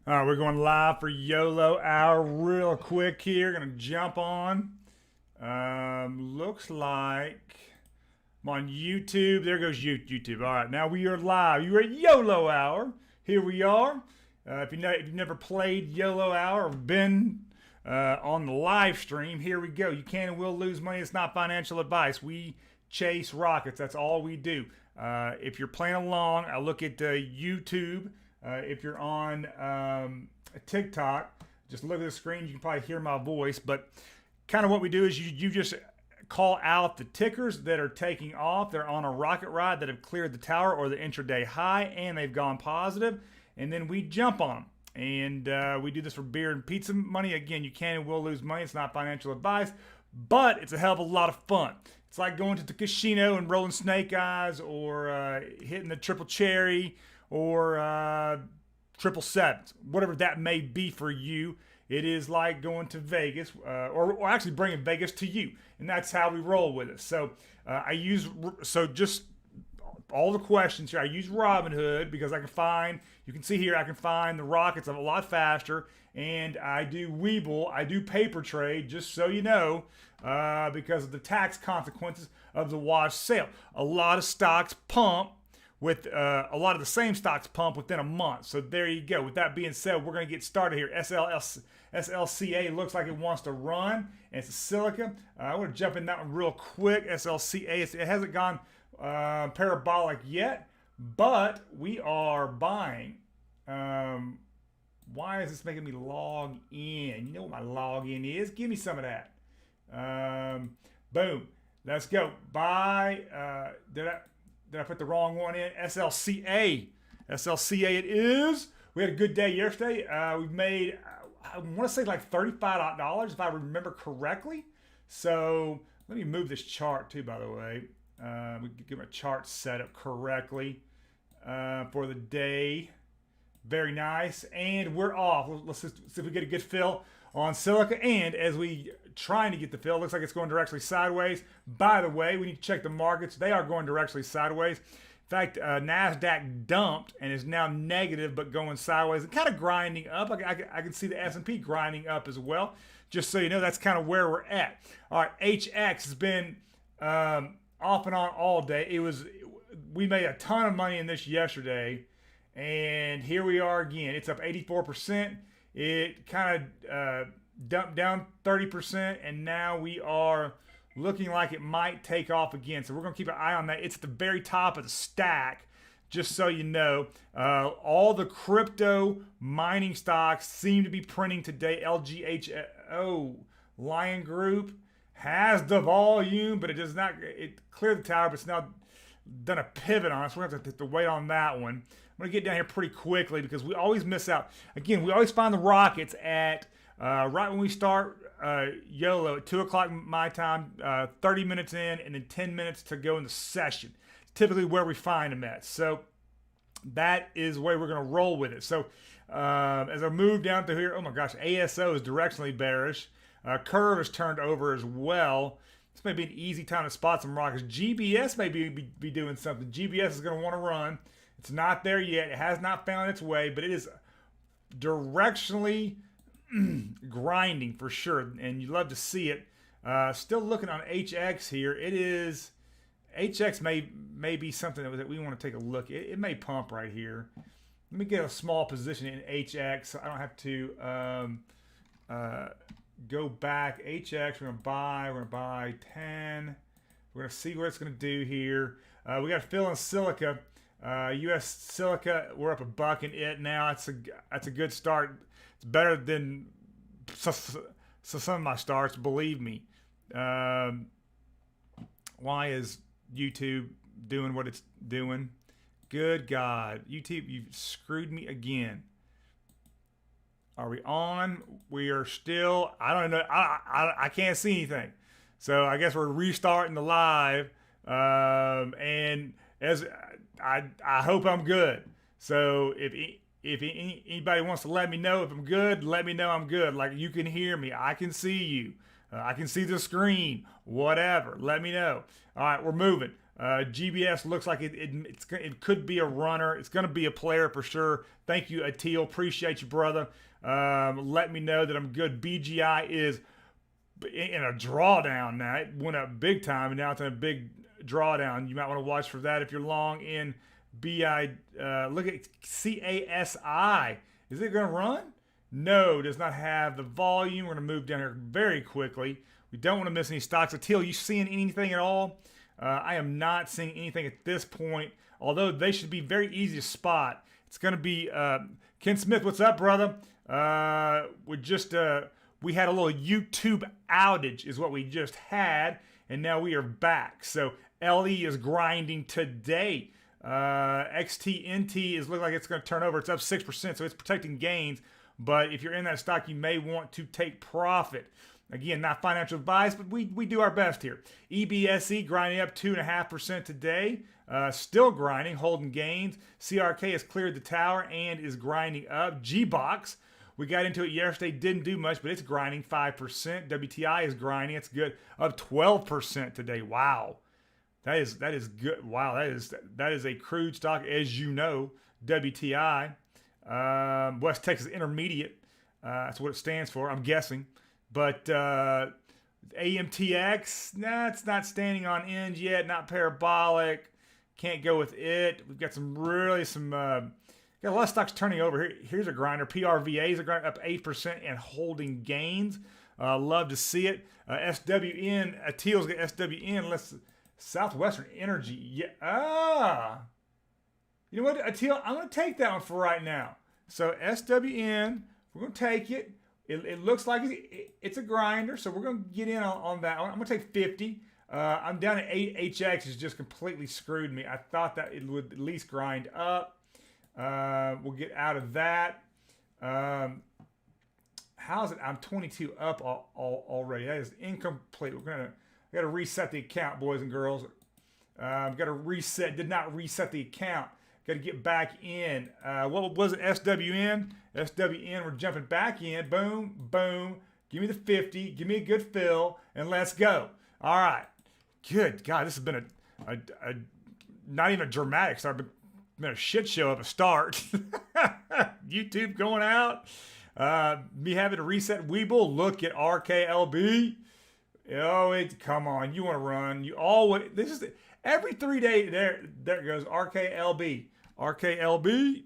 All right, we're going live for YOLO Hour real quick here. Gonna jump on. Looks like I'm on YouTube. There goes YouTube. All right, now we are live. You are at YOLO Hour. Here we are. If you've never played YOLO Hour or been on the live stream, here we go. You can and will lose money. It's not financial advice. We chase rockets. That's all we do. If you're playing along, I look at YouTube. If you're on TikTok, just look at the screen. You can probably hear my voice. But kind of what we do is you just call out the tickers that are taking off. They're on a rocket ride that have cleared the tower or the intraday high, and they've gone positive. And then we jump on them. And we do this for beer and pizza money. Again, you can and will lose money. It's not financial advice, but it's a hell of a lot of fun. It's like going to the casino and rolling snake eyes, or hitting the triple cherry, or triple sevens, whatever that may be for you. It is like going to Vegas, or actually bringing Vegas to you, and that's how we roll with it. So just all the questions here. I use Robinhood because I can find. You can see here I can find the rockets a lot faster, and I do Webull. I do paper trade, just so you know, because of the tax consequences of the wash sale. A lot of stocks pump with a lot of the same stocks pump within a month. So there you go. With that being said, we're going to get started here. SLCA looks like it wants to run, and it's a silica. I want to jump in that one real quick. SLCA, it hasn't gone parabolic yet, but we are buying. Why is this making me log in? You know what my login is? Give me some of that. Boom. Let's go. Buy. Did I put the wrong one in? SLCA. SLCA it is. We had a good day yesterday. We made, I want to say like $35 if I remember correctly. So let me move this chart too, by the way. We can get my chart set up correctly for the day. Very nice. And we're off. Let's just see if we get a good fill on silica. And as we trying to get the fill, looks like it's going directly sideways. By the way, we need to check the markets. They are going directly sideways. In fact, NASDAQ dumped and is now negative, but going sideways and kind of grinding up. I can see the S&P grinding up as well. Just so you know, that's kind of where we're at. All right, HX has been off and on all day. We made a ton of money in this yesterday, and here we are again. It's up 84%. It kind of dumped down 30%, and now we are looking like it might take off again. So we're going to keep an eye on that. It's at the very top of the stack, just so you know. All the crypto mining stocks seem to be printing today. LGHO, Lion Group, has the volume, but it does not. It cleared the tower, but it's now done a pivot on us. We're going to have to wait on that one. I'm going to get down here pretty quickly because we always miss out. Again, we always find the rockets at right when we start YOLO at 2 o'clock my time, 30 minutes in, and then 10 minutes to go in the session. It's typically where we find them at. So that is the way we're going to roll with it. So as I move down through here, oh my gosh, ASO is directionally bearish. Curve has turned over as well. This may be an easy time to spot some rockets. GBS may be doing something. GBS is going to want to run. It's not there yet. It has not found its way, but it is directionally grinding for sure, and you love to see it. Still looking on HX here. It is HX may be something that we want to take a look. It may pump right here. Let me get a small position in HX so I don't have to go back. HX, we're gonna buy 10. We're gonna see what it's gonna do here. We got fill in silica. US silica, we're up $1 in it now. That's a good start. It's better than some of my starts, believe me. Why is YouTube doing what it's doing? Good God. YouTube, you've screwed me again. Are we on? We are still, I don't know. I can't see anything. So I guess we're restarting the live. And as I hope I'm good. So if anybody wants to let me know if I'm good, let me know I'm good. Like, you can hear me, I can see you, I can see the screen, whatever. Let me know. All right, we're moving. GBS looks like it could be a runner. It's going to be a player for sure. Thank you, Atil. Appreciate you, brother. Let me know that I'm good. BGI is in a drawdown now. It went up big time, and now it's in a big drawdown. You might want to watch for that if you're long in BI. Look at CASI. Is it going to run? No, does not have the volume. We're going to move down here very quickly. We don't want to miss any stocks. Atil, you seeing anything at all? I am not seeing anything at this point, although they should be very easy to spot. It's going to be Ken Smith. What's up, brother? We had a little YouTube outage is what we just had, and now we are back. So LE is grinding today. XTNT is looking like it's going to turn over. It's up 6%, so it's protecting gains. But if you're in that stock, you may want to take profit. Again, not financial advice, but we do our best here. EBSE grinding up 2.5% today. Still grinding, holding gains. CRK has cleared the tower and is grinding up. GBox, we got into it yesterday, didn't do much, but it's grinding 5%. WTI is grinding, it's good, up 12% today. Wow, that is good. Wow, that is a crude stock, as you know. WTI, West Texas Intermediate, that's what it stands for, I'm guessing. But AMTX, nah, it's not standing on end yet, not parabolic. Can't go with it. We've got got a lot of stocks turning over. Here's a grinder. PRVAs are grinding up 8% and holding gains. Love to see it. SWN, Atil's got SWN. Southwestern Energy. Yeah. You know what, Atil? I'm going to take that one for right now. So SWN, we're going to take it. It looks like it's a grinder, so we're going to get in on that one. I'm going to take 50. I'm down at 8. HX has just completely screwed me. I thought that it would at least grind up. We'll get out of that. How's it? I'm 22 up already. That is incomplete. I got to reset the account, boys and girls. Got to reset. Did not reset the account. Got to get back in. What was it? SWN? SWN, we're jumping back in. Boom, boom. Give me the 50. Give me a good fill, and let's go. All right. Good God, this has been a not even a dramatic start, but been a shit show of a start. YouTube going out. Me having to reset Weeble. Look at RKLB. Oh, come on. You want to run. You always, every 3 days, there it goes. RKLB. RKLB.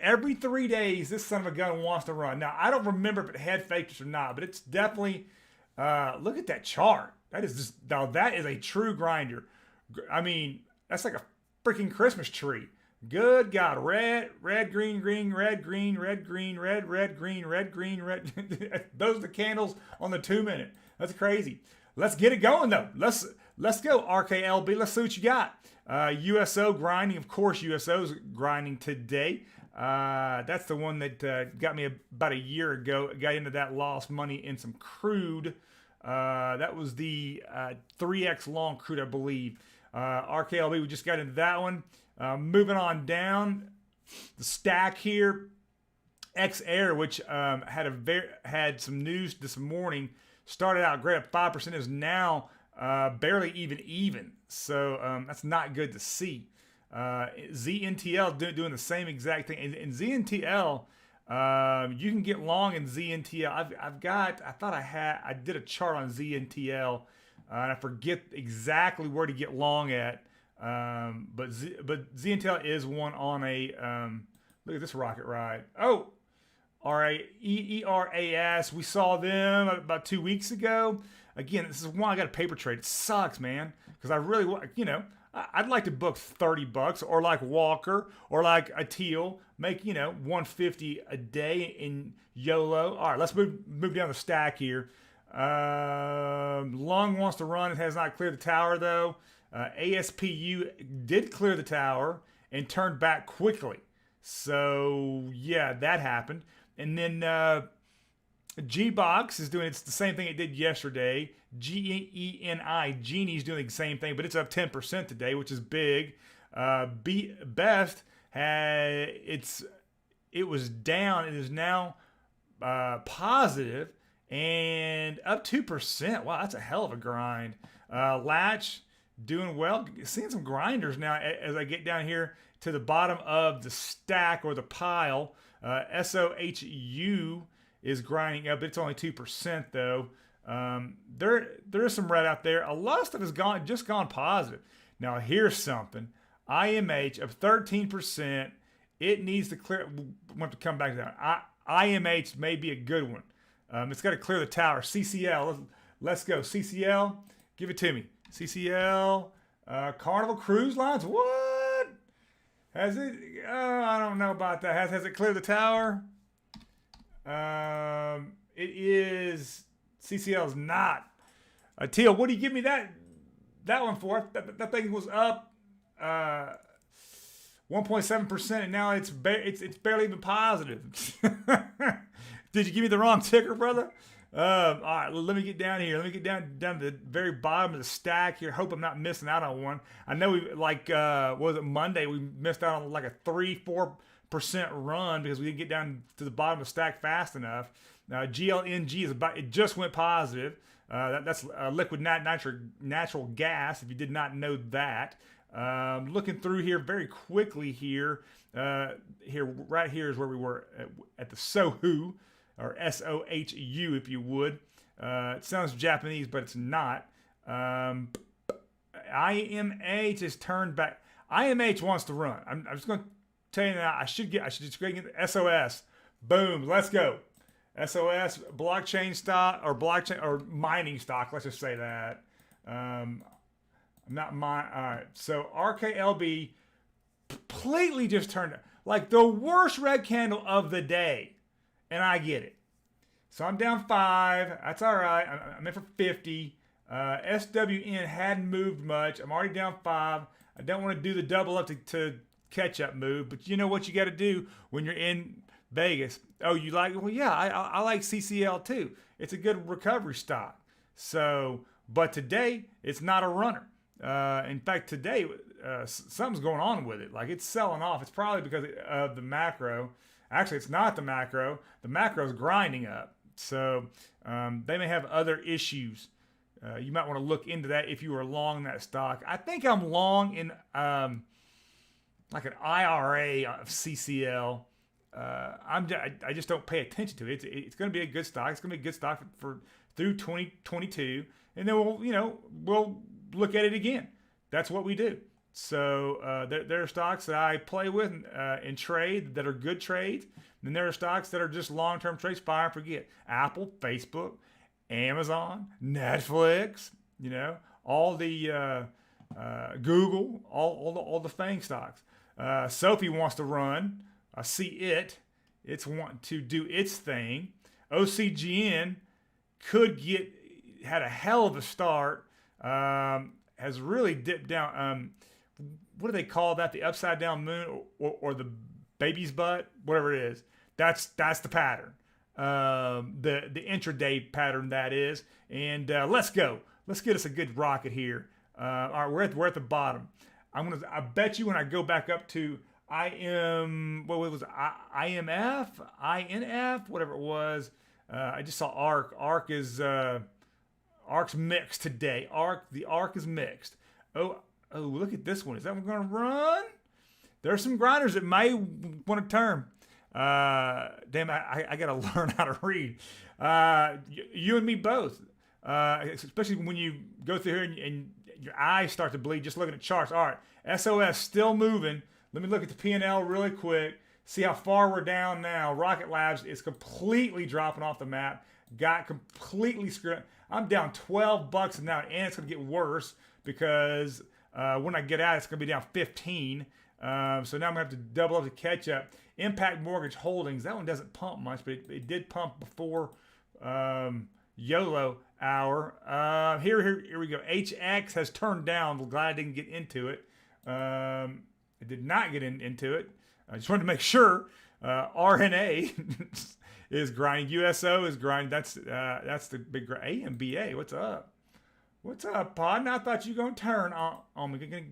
Every 3 days, this son of a gun wants to run. Now, I don't remember if it head faked us or not, but it's definitely, look at that chart. Now that is a true grinder. I mean, that's like a freaking Christmas tree. Good God. Red, green, green, red, green, red, green, red, green, red, green, red. Those are the candles on the 2 minute. That's crazy. Let's get it going though. Let's go, RKLB. Let's see what you got. USO grinding. Of course, USO's grinding today. That's the one that got me about a year ago. Got into that, lost money in some crude. That was the 3X long crude, I believe. RKLB, we just got into that one. Moving on down the stack here. XR, which had some news this morning, started out great at 5%, is now barely even. So that's not good to see. ZNTL doing the same exact thing. And ZNTL, you can get long in ZNTL. I did a chart on ZNTL, and I forget exactly where to get long at. But ZNTL is one on a, look at this rocket ride. Oh, ERAS. We saw them about 2 weeks ago. Again, this is one I got a paper trade. It sucks, man, because I really want, I'd like to book $30, or like Walker, or like Atil, make $150 a day in YOLO. All right, let's move down the stack here. Long wants to run. It has not cleared the tower though. ASPU did clear the tower and turned back quickly. So yeah, that happened. And then G-Box is doing it's the same thing it did yesterday. Genie's doing the same thing, but it's up 10% today, which is big. Best it was down. It is now positive, and up 2%. Wow, that's a hell of a grind. Latch doing well. Seeing some grinders now as I get down here to the bottom of the stack or the pile. SOHU is grinding up. It's only 2% though. There is some red out there. A lot of stuff has just gone positive. Now here's something. IMH of 13%. It needs to clear. We want to come back to that. IMH may be a good one. It's got to clear the tower. CCL. Let's go. CCL. Give it to me. CCL. Carnival Cruise Lines. What? Has it? I don't know about that. Has it cleared the tower? It is. CCL is not. Teal, what do you give me that one for? That thing was up 1.7%, and now it's barely even positive. Did you give me the wrong ticker, brother? All right, let me get down here. Let me get down to the very bottom of the stack here. Hope I'm not missing out on one. I know we what was it, Monday? We missed out on like a 3-4% run because we didn't get down to the bottom of the stack fast enough. GLNG is it just went positive. That's liquid natural gas. If you did not know that. Looking through here very quickly here. Right here is where we were at the SOHU, or SOHU, if you would. It sounds Japanese, but it's not. IMH has turned back. IMH wants to run. I'm just going to tell you now. I should just go get the SOS. Boom. Let's go. SOS blockchain stock or mining stock. Let's just say that. Not mine. All right. So RKLB completely just turned like the worst red candle of the day, and I get it. So I'm down 5. That's all right. I'm in for 50. SWN hadn't moved much. I'm already down 5. I don't want to do the double up to catch up move, but you know what you got to do when you're in Vegas. Oh, you like? Well, yeah, I like CCL too. It's a good recovery stock. So, but today it's not a runner. In fact, today something's going on with it. Like it's selling off. It's probably because of the macro. Actually, it's not the macro. The macro's grinding up. So they may have other issues. You might want to look into that if you were long that stock. I think I'm long in like an IRA of CCL. I just don't pay attention to it. It's going to be a good stock. It's going to be a good stock for through 2022, and then we'll look at it again. That's what we do. So there are stocks that I play with and trade that are good trades. Then there are stocks that are just long-term trades, fire and forget. Apple, Facebook, Amazon, Netflix, all the Google, all the FANG stocks. Sophie wants to run. I see it. It's wanting to do its thing. OCGN had a hell of a start. Has really dipped down. What do they call that? The upside down moon or the baby's butt? Whatever it is. That's the pattern. The intraday pattern that is. And let's go. Let's get us a good rocket here. All right, we're at the bottom. I bet you when I go back up to IMF, whatever it was. I just saw ARK. ARK's mixed today. The ARK is mixed. Oh, look at this one. Is that one going to run? There's some grinders that may want to turn. Damn, I got to learn how to read. You and me both. Especially when you go through here and your eyes start to bleed just looking at charts. All right, SOS still moving. Let me look at the P&L really quick. See how far we're down now. Rocket Labs is completely dropping off the map. Got completely screwed. I'm down $12 now, and it's going to get worse because when I get out, it's going to be down 15. So now I'm going to have to double up to catch up. Impact Mortgage Holdings. That one doesn't pump much, but it did pump before YOLO Hour. Here we go. HX has turned down. I'm glad I didn't get into it. I did not get into it. I just wanted to make sure. RNA is grinding. USO is grinding. That's the big grind. AMBA. What's up? What's up, Pod? I thought you were going to turn on me. Gonna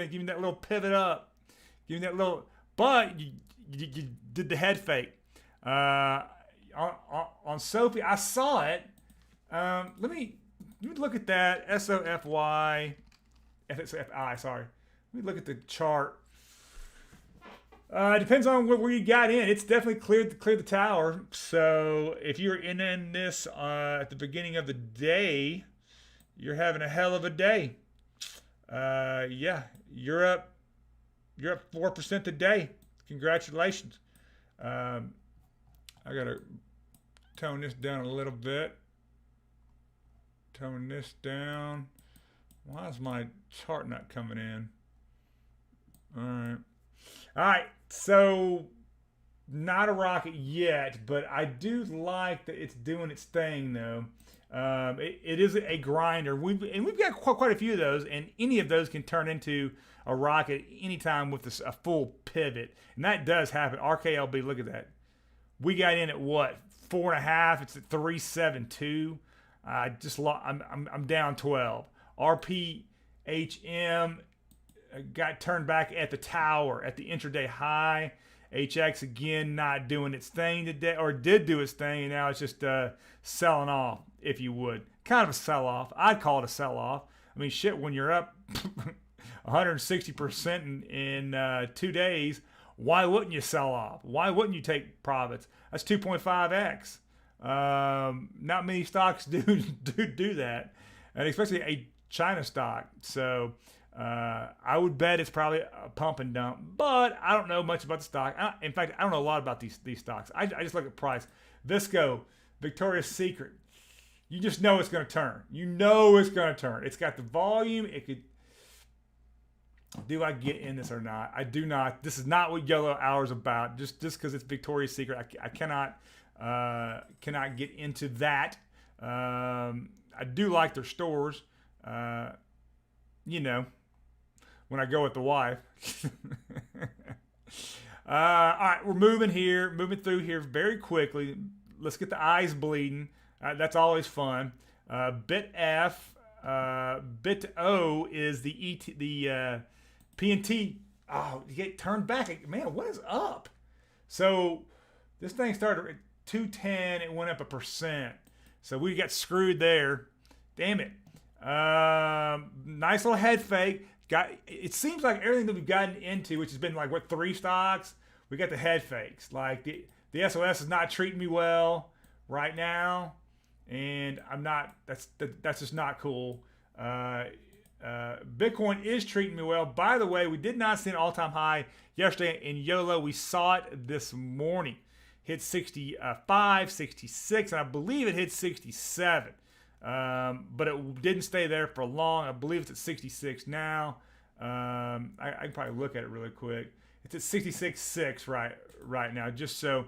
give me that little pivot up. Give me that little. But you did the head fake. on Sophie, I saw it. Let me look at that. SOFY, FSFI. Sorry. Let me look at the chart. It depends on where you got in. It's definitely cleared the tower. So if you're in this at the beginning of the day, you're having a hell of a day. Yeah, you're up 4% today. Congratulations. I gotta tone this down a little bit. Tone this down. Why is my chart not coming in? All right. So not a rocket yet, but I do like that it's doing its thing though. It is a grinder. We've got quite a few of those, and any of those can turn into a rocket anytime with a full pivot, and that does happen. RKLB, look at that. We got in at what, 4.5? It's at 372. I'm down 12. RPHM got turned back at the tower at the intraday high. HX again not doing its thing today, or did do its thing, and now it's just selling off, if you would. Kind of a sell-off. I'd call it a sell-off. I mean, shit, when you're up 160% in 2 days, why wouldn't you sell off? Why wouldn't you take profits? That's 2.5x. Not many stocks do that, and especially a China stock. So I would bet it's probably a pump and dump, but I don't know much about the stock. In fact, I don't know a lot about these stocks. I just look at price. Visco, Victoria's Secret. You just know it's going to turn. You know it's going to turn. It's got the volume. It could. Do I get in this or not? I do not. This is not what YOLO Hour is about. Just because it's Victoria's Secret, I cannot get into that. I do like their stores. You know, when I go with the wife. All right, we're moving through here very quickly. Let's get the eyes bleeding. That's always fun. Bit F, Bit O is the PNT. Oh, you get turned back. Man, what is up? So this thing started at 210. It went up 1%. So we got screwed there. Damn it. Nice little head fake. It seems like everything that we've gotten into, which has been like what, 3 stocks, we got the head fakes. Like the SOS is not treating me well right now, and I'm not. That's just not cool. Bitcoin is treating me well. By the way, we did not see an all-time high yesterday in YOLO. We saw it this morning. Hit 65, 66, and I believe it hit 67. But it didn't stay there for long. I believe it's at 66 now. I can probably look at it really quick. It's at 66.6 right now, just so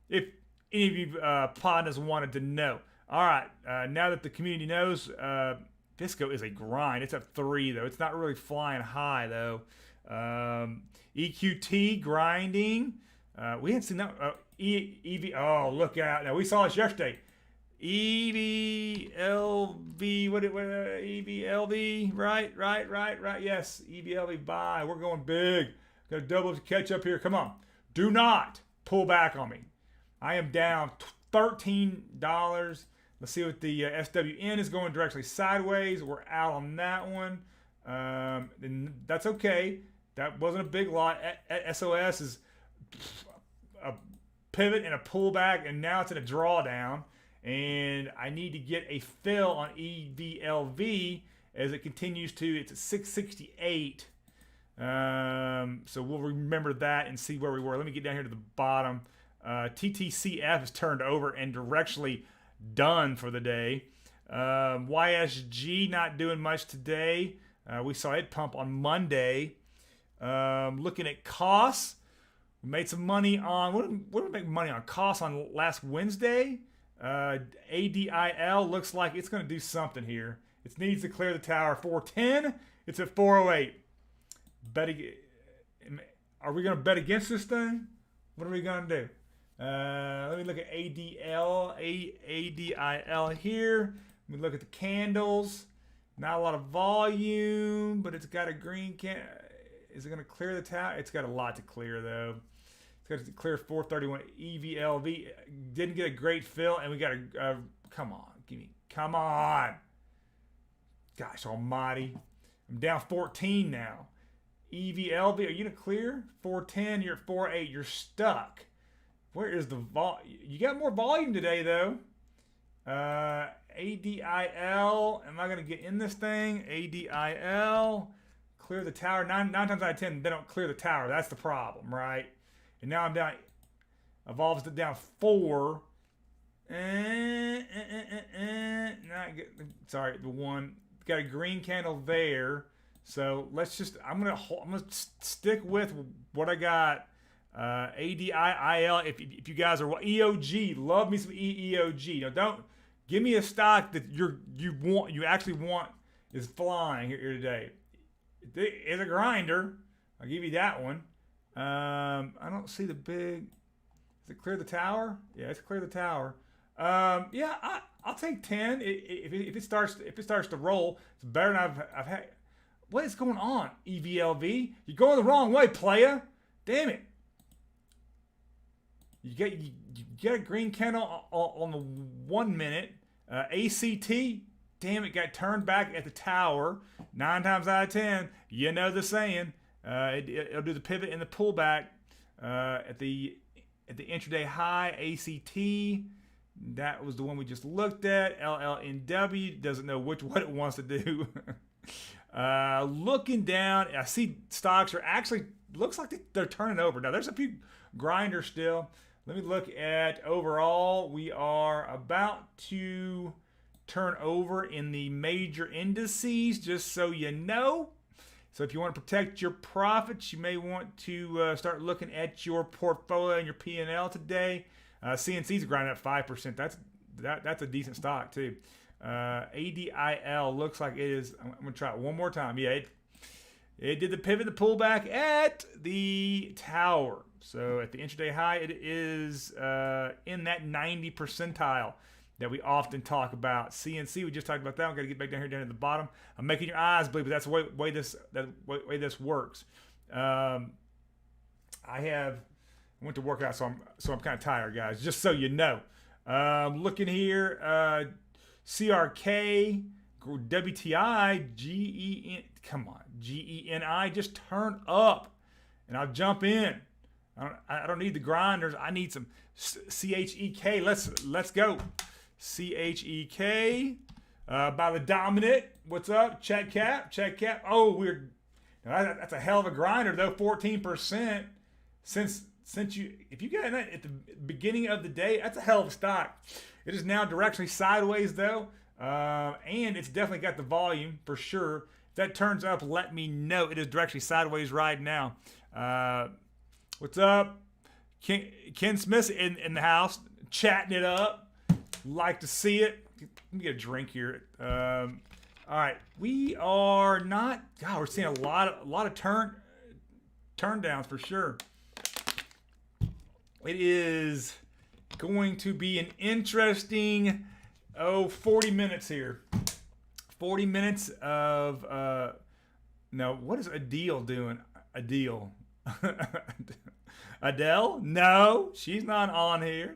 if any of you partners wanted to know. All right, now that the community knows, Visco is a grind. It's up 3 though. It's not really flying high though. EQT grinding. We hadn't seen that. EV. Oh, look out! Now we saw this yesterday. EVLV. What EVLV? Right. Yes, EVLV buy. We're going big. Got to double catch up here. Come on. Do not pull back on me. I am down $13. Let's see what the SWN is going directly sideways. We're out on that one. And that's okay. That wasn't a big lot. SOS is a pivot and a pullback, and now it's in a drawdown. And I need to get a fill on EVLV as it continues to. It's at 668. So we'll remember that and see where we were. Let me get down here to the bottom. TTCF is turned over and directionally done for the day. YSG not doing much today. We saw it pump on Monday. Looking at costs, we made some money on, what did we make money on? Costs on last Wednesday. ADIL looks like it's going to do something here. It needs to clear the tower. 410. It's at 408. Are we going to bet against this thing? What are we going to do? Let me look at ADIL here. Let me look at the candles. Not a lot of volume, but it's got a green can. Is it going to clear the tower? It's got a lot to clear though. It's got to clear 431 EVLV. Didn't get a great fill, and we got a come on, come on. Gosh almighty. I'm down 14 now. EVLV, are you gonna clear? 410, you're at 48, you're stuck. Where is the vol? You got more volume today though. ADIL, am I gonna get in this thing? ADIL, clear the tower. Nine times out of 10, they don't clear the tower. That's the problem, right? And now I'm down, evolves it down 4. Not get, sorry, the one got a green candle there. So let's just, I'm gonna stick with what I got. ADIIL. If you guys are EOG, love me some EOG. Now don't give me a stock that you actually want is flying here today. It's a grinder. I'll give you that one. I don't see the big. Is it clear the tower? Yeah, it's clear the tower. Yeah, I'll take 10 if it starts to roll. It's better than I've had. What is going on, EVLV? You're going the wrong way, playa. Damn it. You get a green candle on the 1 minute. ACT, damn it, got turned back at the tower. 9 times out of 10, you know the saying. It'll do the pivot and the pullback at the intraday high. ACT, that was the one we just looked at. LLNW doesn't know what it wants to do. Looking down, I see stocks are actually, looks like they're turning over. Now there's a few grinders still. Let me look at overall. We are about to turn over in the major indices, just so you know. So if you want to protect your profits, you may want to start looking at your portfolio and your P&L today. CNC's grinding at 5%. That's a decent stock too. ADIL looks like it is. I'm gonna try it one more time. Yeah, it did the pivot, the pullback at the tower. So at the intraday high, it is in that 90 percentile that we often talk about. CNC, we just talked about that. We've got to get back down here, down at the bottom. I'm making your eyes bleed, but that's the way this works. I went to work out, so I'm kind of tired, guys. Just so you know. Looking here, CRK, WTI, GEN. Come on, GENI. Just turn up, and I'll jump in. I don't need the grinders. I need some CHEK. Let's go. CHEK by the dominant. What's up? Check cap. Oh, that's a hell of a grinder though. 14% since if you got that at the beginning of the day, that's a hell of a stock. It is now directionally sideways though, and it's definitely got the volume for sure. If that turns up, let me know. It is directionally sideways right now. What's up? Ken Smith in the house, chatting it up. Like to see it. Let me get a drink here. All right, we are not. God, we're seeing a lot of turn downs for sure. It is going to be an interesting 40 minutes here. 40 minutes of no. What is Adele doing? Adele. Adele? No, she's not on here.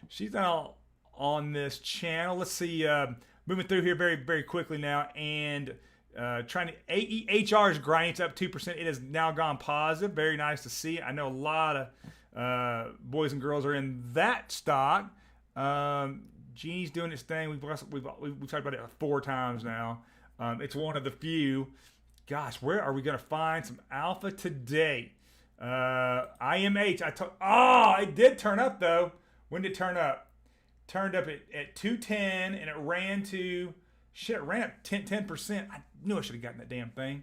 She's not on this channel. Let's see. Moving through here very, very quickly now, and trying to AEHR is grinding. It's up 2%. It has now gone positive. Very nice to see. I know a lot of boys and girls are in that stock. Genie's doing its thing. We've talked about it 4 times now. It's one of the few. Gosh, where are we going to find some alpha today? IMH. It did turn up though. When did it turn up? Turned up at 210, and it ran to it ran up 10%. I knew I should have gotten that damn thing.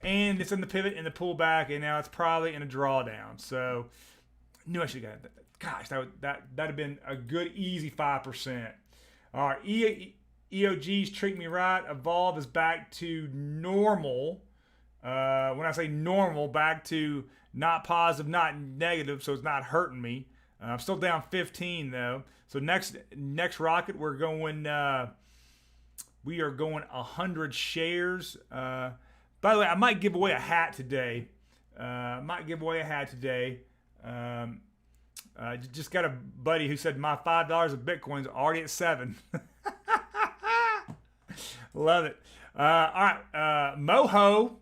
And it's in the pivot and the pullback, and now it's probably in a drawdown. So knew I should have gotten that. Gosh, that'd have been a good easy 5%. All right, EOGs treat me right. Evolve is back to normal. When I say normal, back to not positive, not negative, so it's not hurting me. I'm still down 15 though. So next rocket, we are going 100 shares. By the way, I might give away a hat today. Just got a buddy who said my $5 of Bitcoin's already at 7. Love it. All right. Moho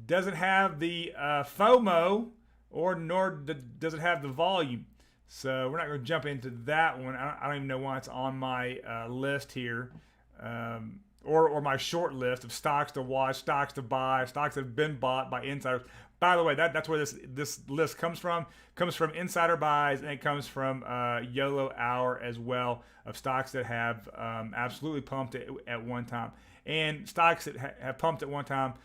doesn't have the FOMO, nor does it have the volume. So we're not going to jump into that one. I don't even know why it's on my list here, or my short list of stocks to watch, stocks to buy, stocks that have been bought by insiders. By the way, that's where this list comes from. Comes from insider buys, and it comes from YOLO Hour as well, of stocks that have absolutely pumped at one time. And stocks that have pumped at one time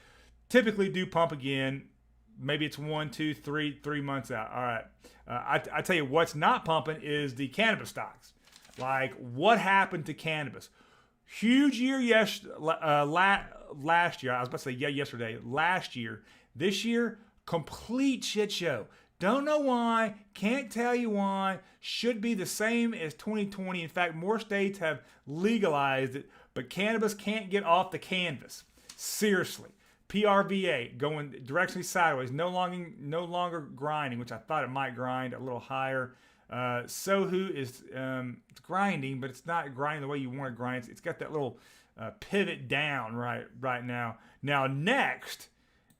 typically do pump again. Maybe it's 1, 2, 3 months out. All right. I tell you what's not pumping is the cannabis stocks. Like, what happened to cannabis? Huge year last year. I was about to say yesterday. Last year. This year, complete shit show. Don't know why. Can't tell you why. Should be the same as 2020. In fact, more states have legalized it, but cannabis can't get off the canvas. Seriously. PRVA going directionally sideways, no longer grinding, which I thought it might grind a little higher. Sohu is it's grinding, but it's not grinding the way you want to grind. It's got that little pivot down right now. Now next,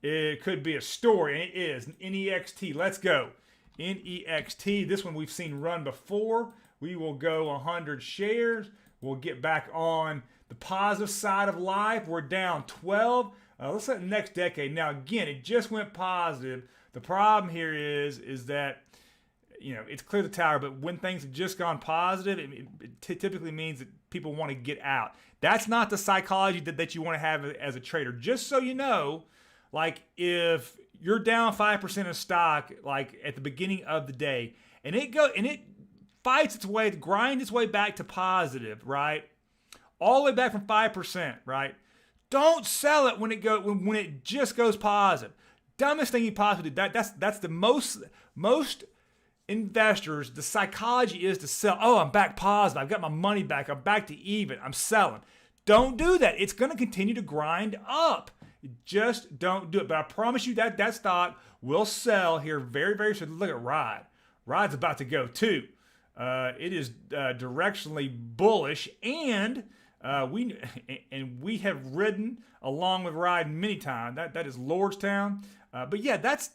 it could be a story, and it is NEXT. Let's go. NEXT. This one we've seen run before. We will go 100 shares. We'll get back on the positive side of life. We're down 12. Let's look at the next decade. Now, again, it just went positive. The problem here is that, it's clear the tower, but when things have just gone positive, it typically means that people want to get out. That's not the psychology that you want to have as a trader. Just so you know, like, if you're down 5% of stock, like at the beginning of the day, and it fights its way, grinds its way back to positive, right? All the way back from 5%, right? Don't sell it when it just goes positive. Dumbest thing you possibly do. That's the most investors, the psychology is to sell. Oh, I'm back positive. I've got my money back. I'm back to even. I'm selling. Don't do that. It's going to continue to grind up. Just don't do it. But I promise you that stock will sell here very, very soon. Look at Ride. Ride's about to go too. It is directionally bullish, and we have ridden along with Ride many times. That is Lordstown. But yeah, that's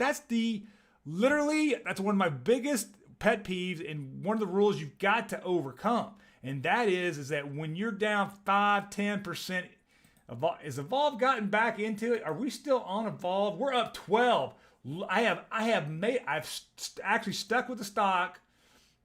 one of my biggest pet peeves, and one of the rules you've got to overcome. And that is that when you're down 5-10%, is Evolve gotten back into it? Are we still on Evolve? We're up 12. I've actually stuck with the stock.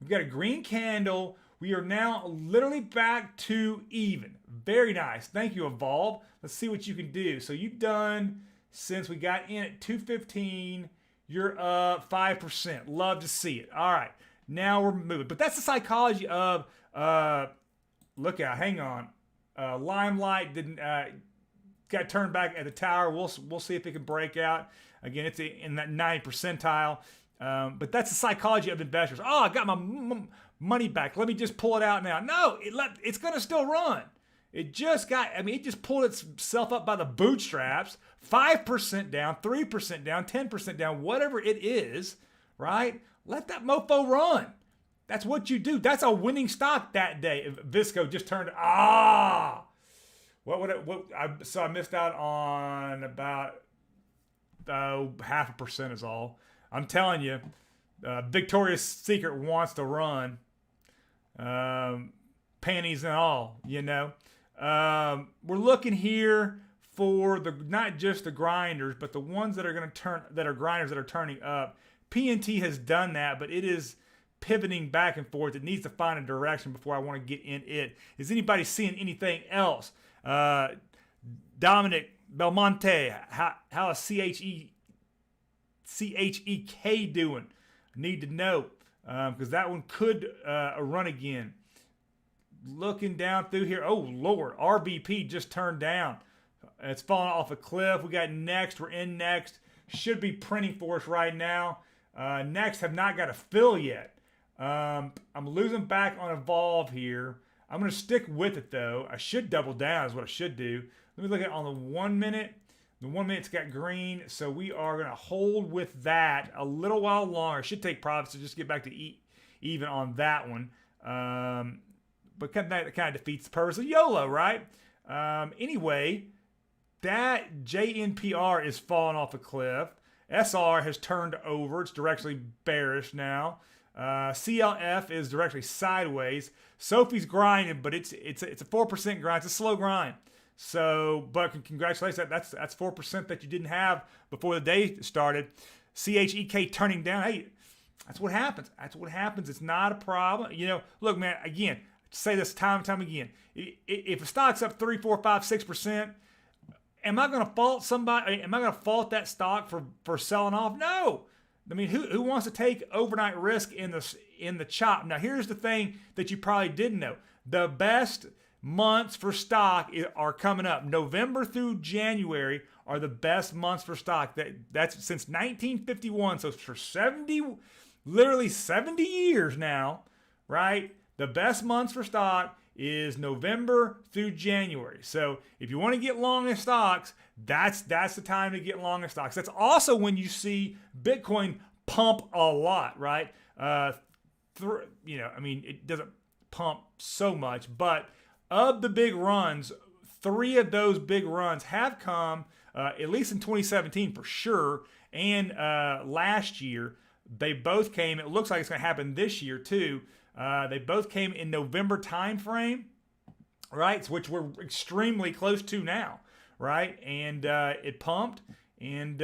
We've got a green candle. We are now literally back to even. Very nice. Thank you, Evolve. Let's see what you can do. So you've done, since we got in at 215, you're up 5%. Love to see it. All right. Now we're moving. But that's the psychology of, look out, hang on. Limelight didn't got turned back at the tower. We'll see if it can break out. Again, it's in that 9th percentile. But that's the psychology of investors. Oh, I got my money back. Let me just pull it out now. No, it's going to still run. It just pulled itself up by the bootstraps. 5% down, 3% down, 10% down, whatever it is, right? Let that mofo run. That's what you do. That's a winning stock that day. Visco just turned, I missed out on about 0.5% is all. I'm telling you, Victoria's Secret wants to run, panties and all, We're looking here for not just the grinders, but the ones that are going to turn, that are grinders that are turning up. PNT has done that, but it is pivoting back and forth. It needs to find a direction before I want to get in it. Is anybody seeing anything else? Dominic Belmonte, how is CHEK doing? Need to know, because that one could run again. Looking down through here, oh Lord, RBP just turned down. It's falling off a cliff. We got Next. We're in Next. Should be printing for us right now. Next have not got a fill yet. I'm losing back on Evolve here. I'm going to stick with it though. I should double down is what I should do. Let me look at on the 1 minute. The 1 minute's got green, so we are going to hold with that a little while longer. Should take profits to just get back to even on that one. But that kind of defeats the purpose of YOLO, right? Anyway, that JNPR is falling off a cliff. SR has turned over. It's directionally bearish now. CLF is directionally sideways. Sophie's grinding, but it's a 4% grind. It's a slow grind. So, but congratulations. That's 4% that you didn't have before the day started. CHEK turning down. Hey, that's what happens. That's what happens. It's not a problem. You know, look, man, again, say this time and time again. If a stock's up 3, 4, 5, 6%, am I going to fault somebody? Am I going to fault that stock for selling off? No. I mean, who wants to take overnight risk in the chop? Now, here's the thing that you probably didn't know. The best months for stock are coming up. November through January are the best months for stock. That's since 1951. So for literally 70 years now, right? The best months for stock is November through January. So if you want to get long in stocks, that's the time to get long in stocks. That's also when you see Bitcoin pump a lot, right? I mean, it doesn't pump so much, but of the big runs, 3 of those big runs have come, at least in 2017 for sure, and last year. They both came. It looks like it's going to happen this year too. They both came in November timeframe, right? Which we're extremely close to now, right? And it pumped, and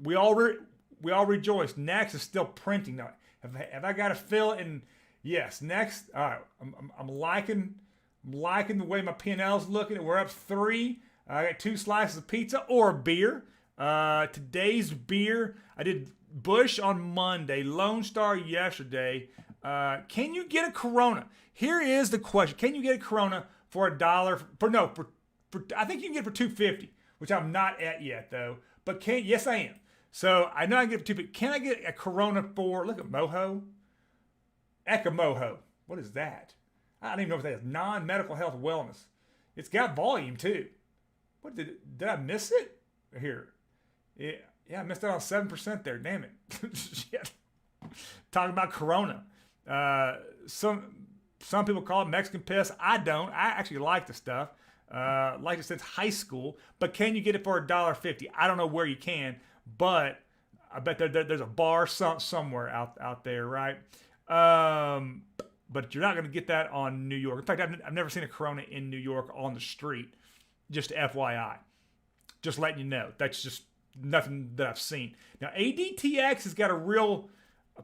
we all rejoiced. Next is still printing now. Have I got to fill it? And yes, next. All right, I'm liking the way my P&L's looking. We're up 3. I got 2 slices of pizza or a beer. Today's beer, I did Bush on Monday, Lone Star yesterday. Can you get a Corona? Here is the question: can you get a Corona for $1? I think you can get it for $2.50, which I'm not at yet though. But yes, I am. So I know I can get it for $2.50. Can I get a Corona for? Look at Moho. Ecomoho. What is that? I don't even know what that is. Non-medical health wellness. It's got volume too. What did I miss it? Here. Yeah, I missed out on 7% there. Damn it. Shit. Talking about Corona. Some people call it Mexican piss. I don't. I actually like the stuff. Liked it since high school. But can you get it for $1.50? I don't know where you can, but I bet there's a bar somewhere out there, right? But you're not going to get that on New York. In fact, I've never seen a Corona in New York on the street. Just FYI. Just letting you know. That's just nothing that I've seen. Now, ADTX has got a real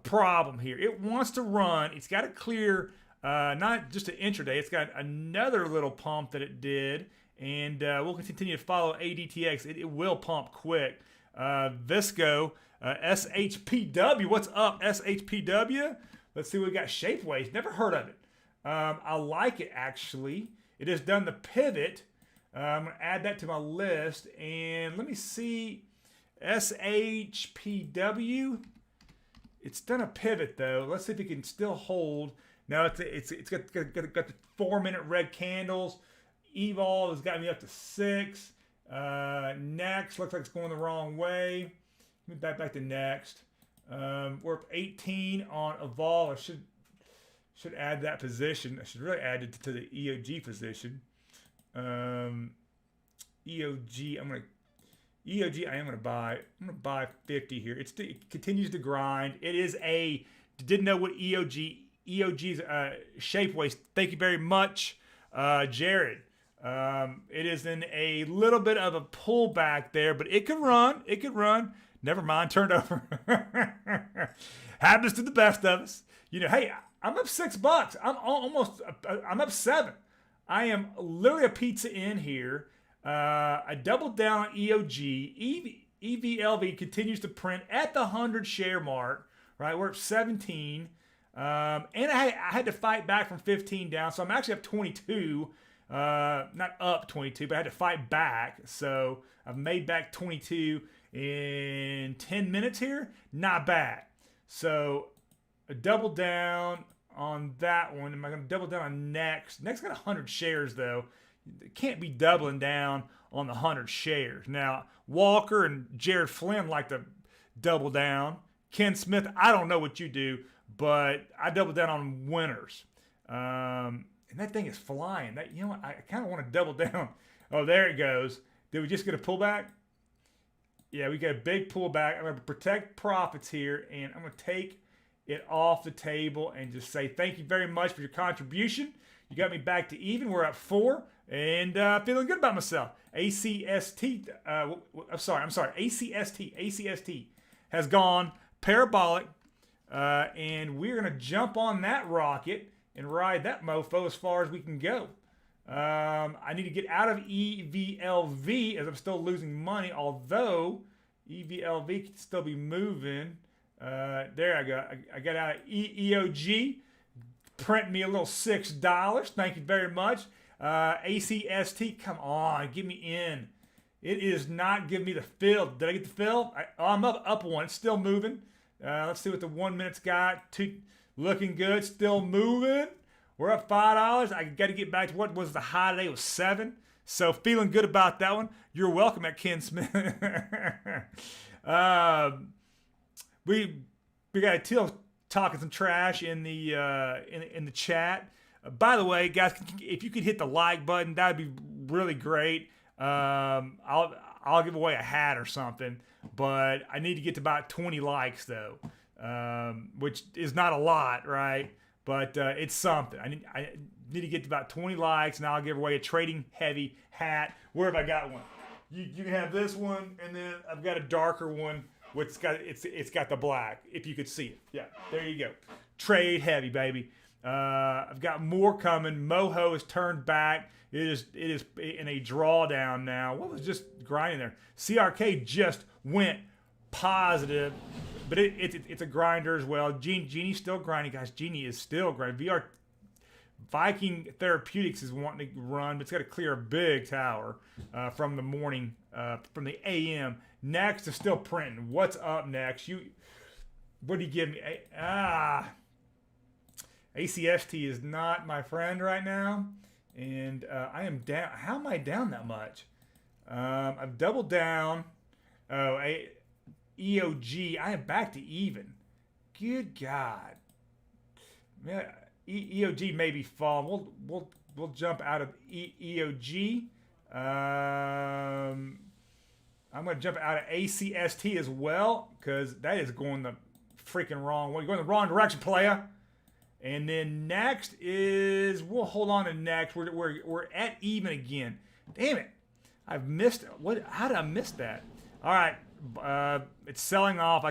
problem here. It wants to run. It's got to clear not just an intraday. It's got another little pump that it did. And we'll continue to follow ADTX. It will pump quick. Visco, SHPW. What's up, SHPW? Let's see what we got. Shapeways. Never heard of it. I like it, actually. It has done the pivot. I'm going to add that to my list. And let me see. SHPW. It's done a pivot, though. Let's see if it can still hold. Now, it's got the 4-minute red candles. Evol has got me up to 6. Next looks like it's going the wrong way. Let me back to next. We're up 18 on Evol. I should add that position. I should really add it to the EOG position. EOG. I am gonna buy. I'm gonna buy 50 here. It continues to grind. It is didn't know what EOG's Shapeways. Thank you very much, Jared. It is in a little bit of a pullback there, but it could run. It could run. Never mind, turned over. Happens to the best of us. You know, hey, I'm up $6. I'm up 7. I am literally a pizza in here. I doubled down on EOG. EVLV continues to print at the 100 share mark, right? We're at 17. And I had to fight back from 15 down, so I'm actually up 22. Not up 22, but I had to fight back. So I've made back 22 in 10 minutes here. Not bad. So I doubled down on that one. Am I going to double down on next? Next got 100 shares, though. It can't be doubling down on the 100 shares. Now, Walker and Jared Flynn like to double down. Ken Smith, I don't know what you do, but I doubled down on winners. And that thing is flying. That, you know what? I kind of want to double down. Oh, there it goes. Did we just get a pullback? Yeah, we got a big pullback. I'm going to protect profits here, and I'm going to take it off the table and just say thank you very much for your contribution. You got me back to even. We're at 4, and feeling good about myself. ACST, I'm sorry. ACST has gone parabolic, and we're going to jump on that rocket and ride that mofo as far as we can go. I need to get out of EVLV as I'm still losing money, although EVLV can still be moving. There I go. I got out of EOG. Print me a little $6. Thank you very much. ACST, come on, get me in. It is not giving me the fill. Did I get the fill? I'm up one. It's still moving. Let's see what the 1 minute's got. Looking good. Still moving. We're up $5. I got to get back to what was the high today. It was 7. So feeling good about that one. You're welcome at Ken Smith. We got a Teal talking some trash in the chat. By the way, guys, if you could hit the like button, that'd be really great. I'll give away a hat or something, but I need to get to about 20 likes though, which is not a lot, right? But it's something. I need to get to about 20 likes, and I'll give away a trading heavy hat. Where have I got one? You can have this one, and then I've got a darker one. It's got the black, if you could see it. Yeah, there you go. Trade heavy, baby. I've got more coming. Moho is turned back. It is in a drawdown now. What was just grinding there? CRK just went positive, but it's a grinder as well. Genie's still grinding, guys. Genie is still grinding. Viking Therapeutics is wanting to run, but it's got to clear a big tower from the morning, from the AM. Next is still printing. What's up next? What do you give me? ACST is not my friend right now, and I am down. How am I down that much? I've doubled down. Oh, EOG. I am back to even. Good God. Yeah, EOG may be falling. We'll jump out of EOG. I'm going to jump out of ACST as well, because that is going the freaking wrong way. You're going the wrong direction, player. And then next is, we'll hold on to next. We're at even again. Damn it. I've missed, how did I miss that? All right. It's selling off.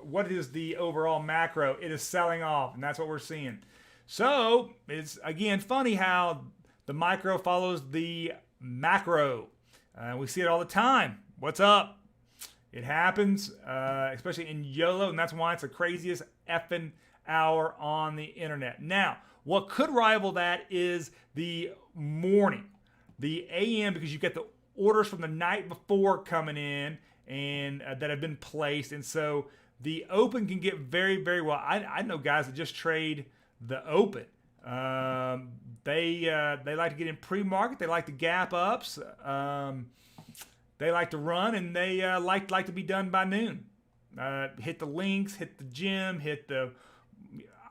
What is the overall macro? It is selling off, and that's what we're seeing. So it's, again, funny how the micro follows the macro. We see it all the time. What's up? It happens, especially in YOLO, and that's why it's the craziest effing hour on the internet. Now, what could rival that is the morning, the AM, because you get the orders from the night before coming in and that have been placed, and so the open can get very, very well. I know guys that just trade the open. They like to get in pre-market. They like the gap ups. They like to run, and they like to be done by noon. Hit the links, hit the gym, hit the,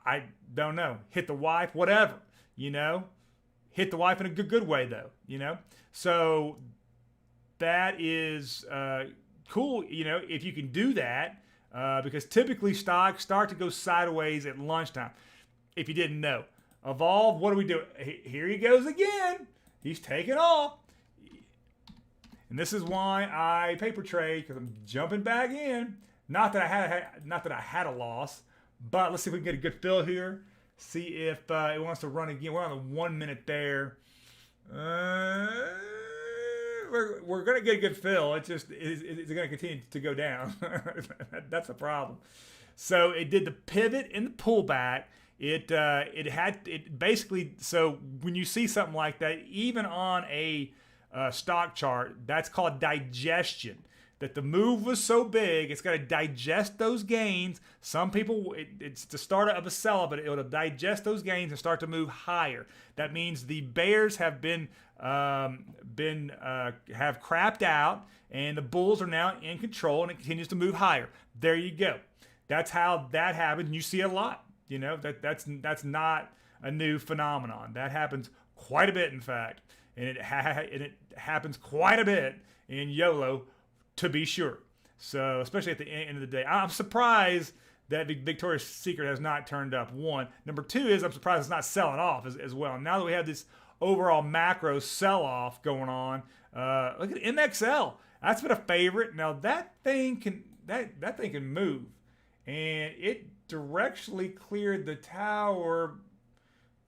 I don't know, hit the wife, whatever, hit the wife in a good way though, So that is cool, if you can do that, because typically stocks start to go sideways at lunchtime. If you didn't know. Evolve, what do we do? Here he goes again. He's taking off. And this is why I paper trade, because I'm jumping back in. Not that I had a loss, but let's see if we can get a good fill here. See if it wants to run again. We're on the 1 minute there. We're going to get a good fill. It's just it's going to continue to go down. That's the problem. So it did the pivot and the pullback. It basically, so when you see something like that, even on a stock chart, that's called digestion. That the move was so big, it's got to digest those gains. Some people, it's the start of a sell, but it'll digest those gains and start to move higher. That means the bears have have crapped out, and the bulls are now in control, and it continues to move higher. There you go. That's how that happens. You see a lot. You know, that's not a new phenomenon. That happens quite a bit, in fact, and it happens quite a bit in YOLO, to be sure. So, especially at the end of the day, I'm surprised that Victoria's Secret has not turned up. One. Number two is I'm surprised it's not selling off as well. Now that we have this overall macro sell-off going on, look at MXL. That's been a favorite. Now that thing can move, and it directionally cleared the tower,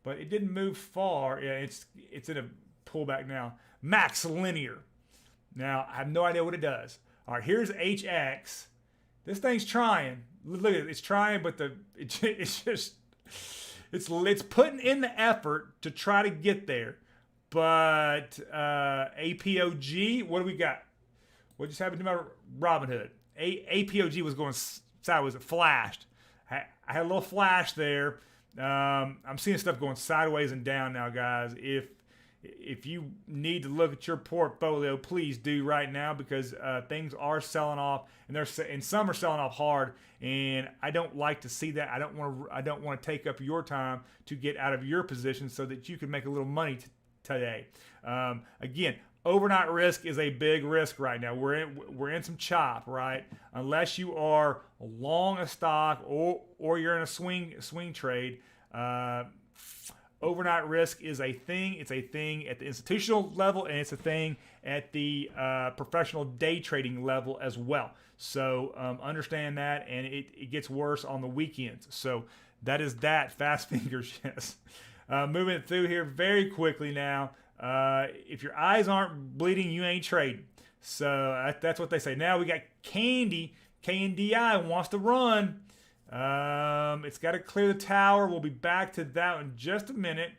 but it didn't move far. Yeah, it's in a pullback now. Max Linear. Now I have no idea what it does. All right, here's HX. This thing's trying. Look at it. It's trying, but it's putting in the effort to try to get there. But APOG, what do we got? What just happened to my Robinhood? APOG was going sideways. It flashed. I had a little flash there. I'm seeing stuff going sideways and down now, guys. If you need to look at your portfolio, please do right now, because things are selling off, and some are selling off hard, and I don't like to see that. I don't want to take up your time to get out of your position so that you can make a little money today. Again, overnight risk is a big risk right now. We're in some chop, right? Unless you are long a stock or you're in a swing trade. Overnight risk is a thing. It's a thing at the institutional level, and it's a thing at the professional day trading level as well. So understand that, and it gets worse on the weekends. So that is that. Fast fingers, yes. Moving through here very quickly now. If your eyes aren't bleeding, you ain't trading. So that's what they say. Now we got Candy. KNDI wants to run. It's got to clear the tower. We'll be back to that in just a minute.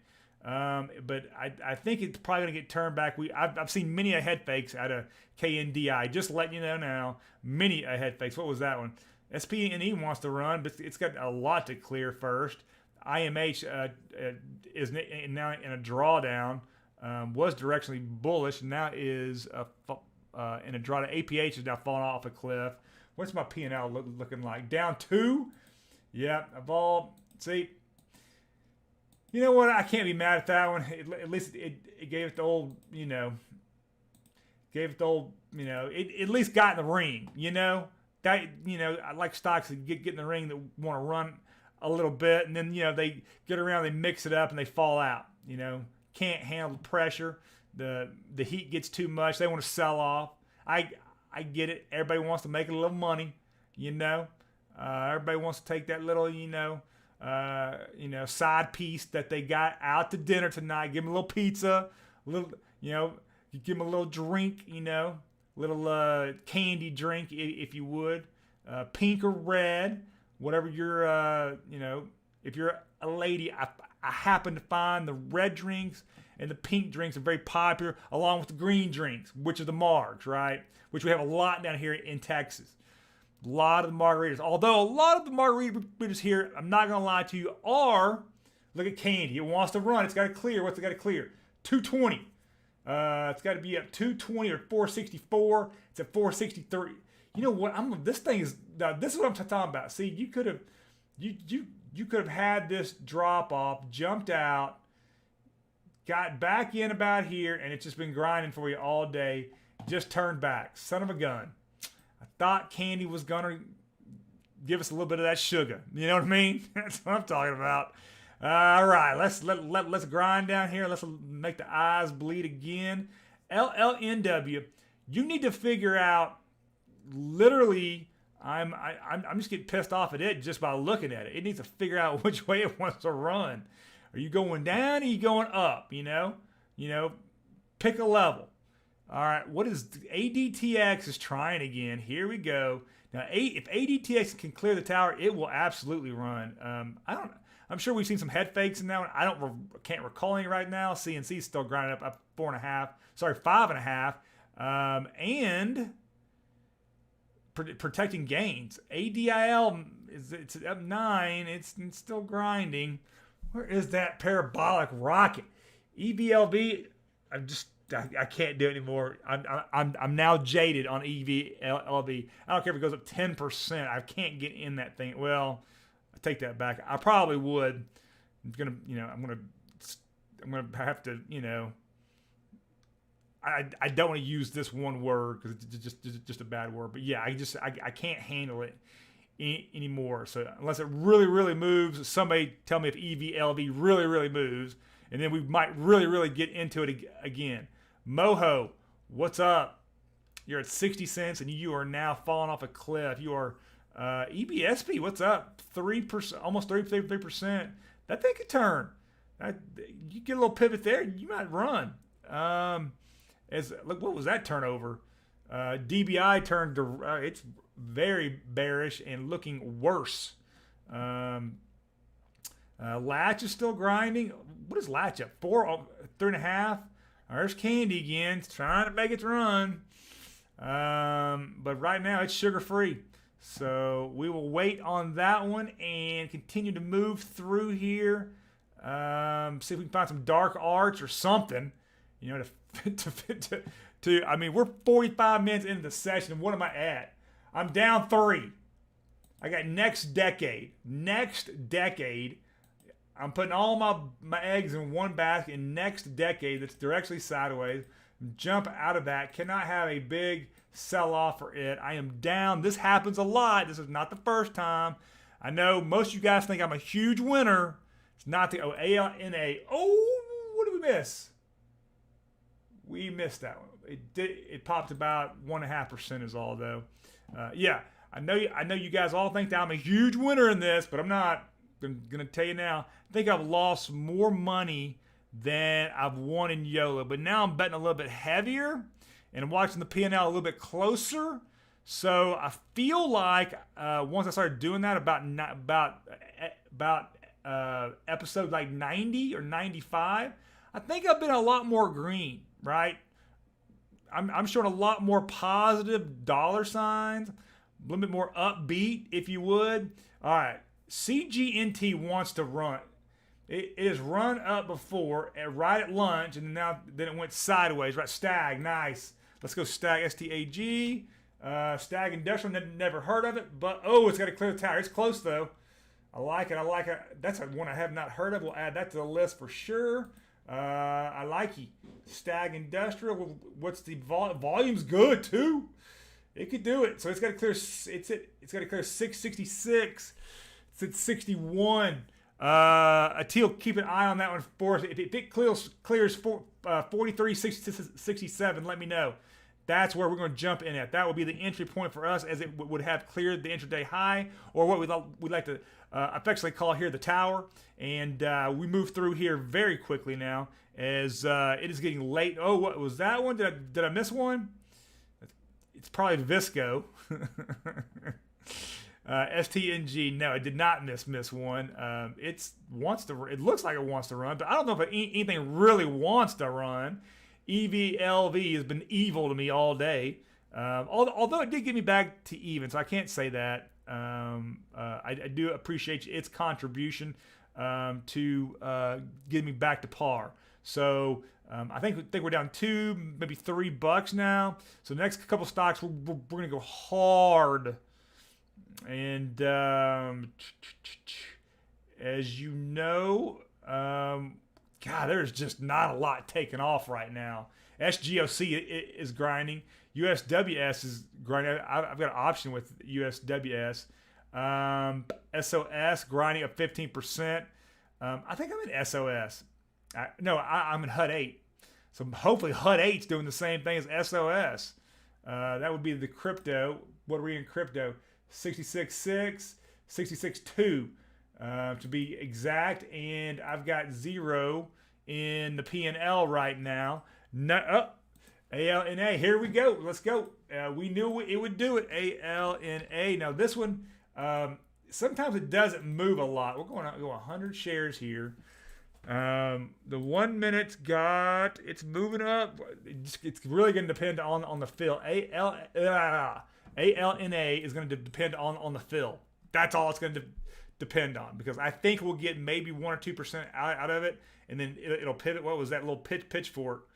But I think it's probably going to get turned back. I've seen many a head fakes out of KNDI. Just letting you know now, many a head fakes. What was that one? SPNE wants to run, but it's got a lot to clear first. IMH is now in a drawdown. Was directionally bullish, now is in a drawdown. APH is now falling off a cliff. What's my P&L looking like? Down 2? Yeah, Evolve. See, you know what? I can't be mad at that one. At least it gave it the old, it at least got in the ring, That, I like stocks that get in the ring that want to run a little bit, and then, they get around, they mix it up, and they fall out, Can't handle the pressure. The heat gets too much. They want to sell off. I get it. Everybody wants to make a little money, Everybody wants to take that little, side piece that they got out to dinner tonight. Give them a little pizza, a little, you give them a little drink, little candy drink, if you would, pink or red, whatever you're, if you're a lady. I happen to find the red drinks and the pink drinks are very popular, along with the green drinks, which are the margs, right? Which we have a lot down here in Texas. A lot of the margaritas. Although a lot of the margaritas here, I'm not going to lie to you, look at Candy. It wants to run. It's got to clear. What's it got to clear? 220. It's got to be at 220 or 464. It's at 463. You know what? This is what I'm talking about. See, you could have had this drop off, jumped out, got back in about here, and it's just been grinding for you all day. Just turned back. Son of a gun. I thought Candy was going to give us a little bit of that sugar. You know what I mean? That's what I'm talking about. All right, let's grind down here. Let's make the eyes bleed again. LLNW, you need to figure out, literally, I'm just getting pissed off at it just by looking at it. It needs to figure out which way it wants to run. Are you going down or are you going up? Pick a level. All right, what is ADTX is trying again. Here we go. Now, if ADTX can clear the tower, it will absolutely run. I'm sure we've seen some head fakes in that one. Can't recall any right now. CNC is still grinding up 4.5. Sorry, 5.5. And protecting gains. ADIL it's up 9. It's still grinding. Where is that parabolic rocket? EBLV. I can't do it anymore. I'm now jaded on EVLV. I don't care if it goes up 10%. I can't get in that thing. Well, I take that back. I probably would. I'm gonna have to, I don't want to use this one word because it's just a bad word. But yeah, I can't handle it anymore. So unless it really moves, somebody tell me if EVLV really moves, and then we might really get into it again. Moho, what's up? You're at 60 cents and you are now falling off a cliff. You are EBSP, what's up? 3%, almost 33%. That thing could turn. You get a little pivot there, you might run. Look, what was that turnover? DBI turned to it's very bearish and looking worse. Latch is still grinding. What is Latch at? 3.5. There's Candy again, it's trying to make its run. But right now it's sugar free. So we will wait on that one and continue to move through here. See if we can find some dark arts or something, I mean, we're 45 minutes into the session. What am I at? I'm down 3. I got next decade. I'm putting all my eggs in one basket in next decade that's directly sideways. Jump out of that. Cannot have a big sell-off for it. I am down. This happens a lot. This is not the first time. I know most of you guys think I'm a huge winner. It's not the ALNA. Oh, what did we miss? We missed that one. It popped about 1.5% is all though. Yeah, I know you guys all think that I'm a huge winner in this, but I'm not. I'm gonna tell you now. I think I've lost more money than I've won in YOLO, but now I'm betting a little bit heavier and I'm watching the P&L a little bit closer. So I feel like once I started doing that about episode like 90 or 95, I think I've been a lot more green, right? I'm showing a lot more positive dollar signs, a little bit more upbeat, if you would. All right, CGNT wants to run. It has run up before, right at lunch, and then it went sideways. Right, Stag, nice. Let's go Stag, STAG. Stag Industrial, never heard of it, but it's got a clear tower. It's close though. I like it. That's one I have not heard of. We'll add that to the list for sure. I like you. Stag Industrial. What's the volume's good too. It could do it. So it's got to clear. It's got to clear 666. It's at 61. Atil, keep an eye on that one for us. If it clears 43.67, let me know. That's where we're going to jump in at. That will be the entry point for us, as it would have cleared the intraday high, or what we'd like to affectionately call here the tower. And we move through here very quickly now, as it is getting late. Oh, what was that one? Did I miss one? It's probably Visco. STNG, no, I did not miss one. It looks like it wants to run, but I don't know if anything really wants to run. EVLV has been evil to me all day. Although it did get me back to even, so I can't say that. I do appreciate its contribution to getting me back to par. So I think we're down $2, maybe $3 now. So the next couple stocks we're gonna go hard. And as you know, God, there's just not a lot taking off right now. SGOC is grinding. USWS is grinding. I've got an option with USWS. SOS grinding up 15%. I think I'm in SOS. I'm in HUD 8. So hopefully HUD 8's doing the same thing as SOS. That would be the crypto. What are we in crypto? 66.6, 66.2 to be exact, and I've got 0 in the P&L right now. ALNA, here we go. Let's go. We knew it would do it. ALNA. Now this one, sometimes it doesn't move a lot. We're going to go 100 shares here. The 1 minute's it's moving up. It's really going to depend on the fill. ALNA is going to depend on the fill. That's all it's going to depend on, because I think we'll get maybe 1 or 2% out of it, and then it'll pivot. What was that little pitchfork?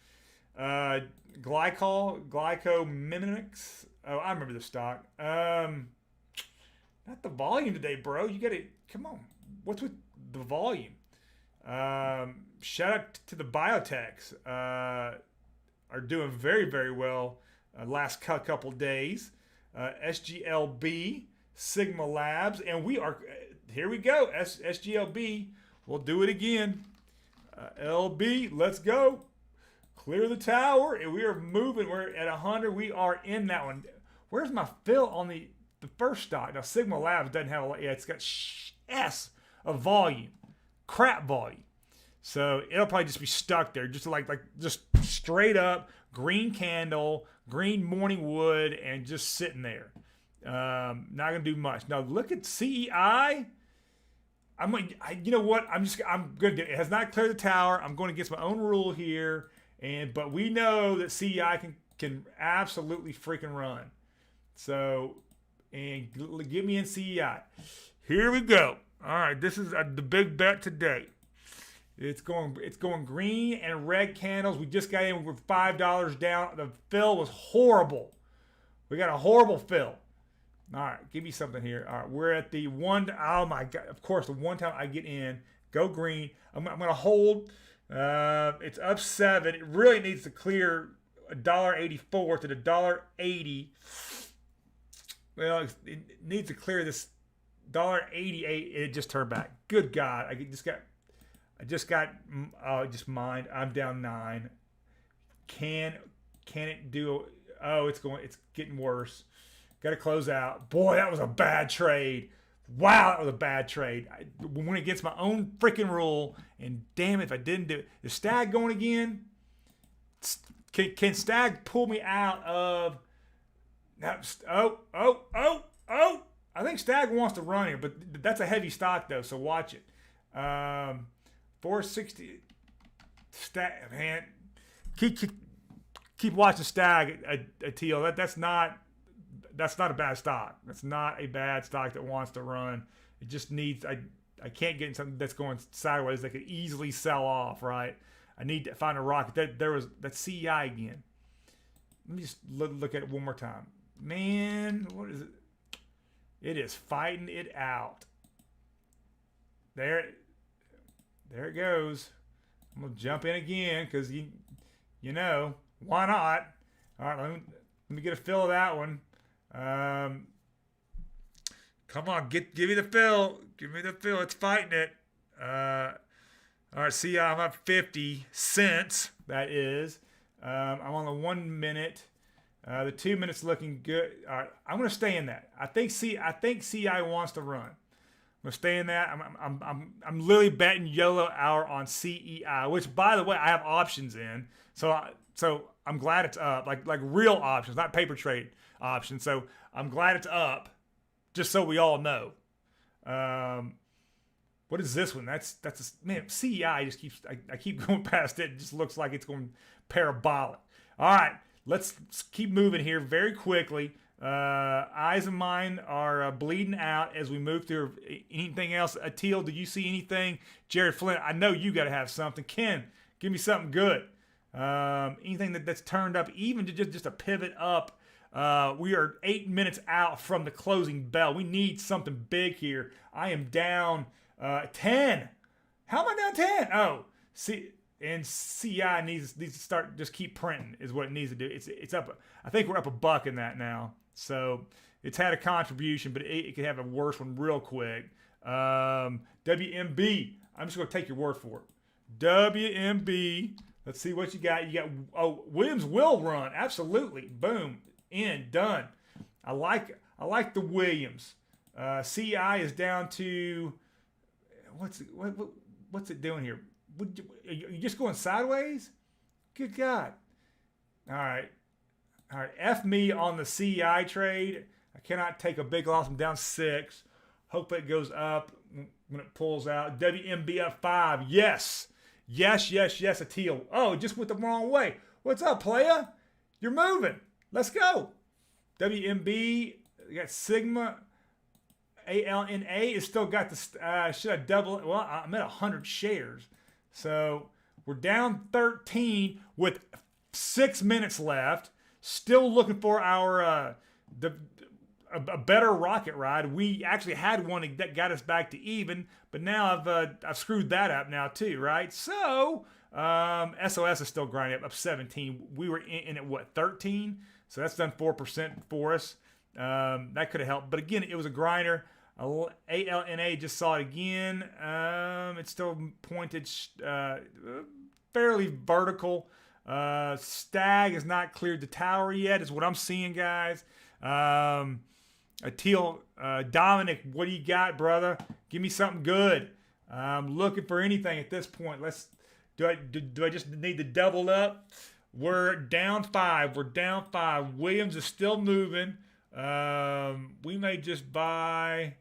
Glycomimics. Oh, I remember the stock. Not the volume today, bro. You gotta, come on. What's with the volume? Shout out to the biotechs. Are doing very, very well last couple days. SGLB, Sigma Labs, and we are, here we go. SGLB, we'll do it again. LB, let's go. Clear the tower, and we are moving. We're at 100. We are in that one. Where's my fill on the first stock? Now, Sigma Labs doesn't have a lot. Yeah, it's got S of volume, crap volume. So it'll probably just be stuck there, just just straight up green candle, green morning wood, and just sitting there. Not gonna do much. Now look at CEI. You know what? I'm gonna do it. It has not cleared the tower. I'm going against my own rule here, but we know that CEI can absolutely freaking run. So, and get me in CEI. Here we go. All right, this is the big bet today. It's going green and red candles. We just got in with $5 down. The fill was horrible. We got a horrible fill. All right, give me something here. All right, we're at the one. Oh my God! Of course, the one time I get in, go green. I'm gonna hold. It's up 7. It really needs to clear $1.84 to the $1.80. Well, it needs to clear this $1.88. It just turned back. Good God! I just mined. I'm down 9. Can it do? Oh, it's getting worse. Got to close out. Boy, that was a bad trade. Wow, that was a bad trade. I went against my own freaking rule, and damn it if I didn't do it. Is Stag going again? Can Stag pull me out of? Oh! I think Stag wants to run here, but that's a heavy stock though, so watch it. 460. Stag, man. Keep watching Stag at TL. That's not a bad stock. That's not a bad stock that wants to run. It just needs. I can't get in something that's going sideways that could easily sell off. Right. I need to find a rocket. That's CEI again. Let me just look at it one more time. Man, what is it? It is fighting it out. There it goes. I'm gonna jump in again because you know why not? All right, let me get a fill of that one. Come on, give me the fill. Give me the fill. It's fighting it. All right, see, I'm up 50 cents. That is. I'm on the 1 minute. The 2 minutes looking good. All right, I'm gonna stay in that. I think CI wants to run. I'm gonna stay in that. I'm literally betting YOLO Hour on CEI, which by the way I have options in. So I'm glad it's up, like real options, not paper trade options. So I'm glad it's up, just so we all know. What is this one? Man, CEI just keeps. I keep going past it. It just looks like it's going parabolic. All right, let's keep moving here very quickly. Eyes of mine are bleeding out as we move through. Anything else? Teal, do you see anything? Jared Flint, I know you got to have something. Ken, give me something good. Anything that's turned up, even to just a pivot up. We are 8 minutes out from the closing bell. We need something big here. I am down 10. How am I down 10? Oh, see. And CI needs to start, just keep printing is what it needs to do. It's up. I think we're up $1 in that now. So it's had a contribution, but it could have a worse one real quick. WMB. I'm just going to take your word for it. WMB. Let's see what you got. Williams will run. Absolutely. Boom. In. Done. I like the Williams. CI is down to what's it doing here? Are you just going sideways? Good God. All right. F me on the CEI trade. I cannot take a big loss. I'm down 6. Hope it goes up when it pulls out. WMB up 5. Yes. A teal. Oh, just went the wrong way. What's up, playa? You're moving. Let's go. WMB. You got Sigma. ALNA is still got the. Should I double it? Well, I'm at 100 shares. So we're down 13 with 6 minutes left. Still looking for our a better rocket ride. We actually had one that got us back to even, but now I've screwed that up now too, right? So SOS is still grinding up 17. We were in at what, 13? So that's done 4% for us. That could have helped, but again, it was a grinder. ALNA just saw it again. It's still pointed fairly vertical. Stag has not cleared the tower yet, is what I'm seeing, guys. Teal, Dominic, what do you got, brother? Give me something good. I'm looking for anything at this point. Do I just need to double up? We're down 5. We're down 5. Williams is still moving. We may just buy.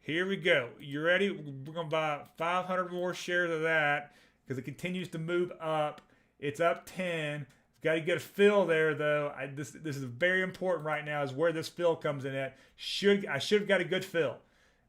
Here we go. You ready? We're gonna buy 500 more shares of that because it continues to move up. It's up 10. Got to get a fill there, though. This is very important right now, is where this fill comes in at. I should have got a good fill,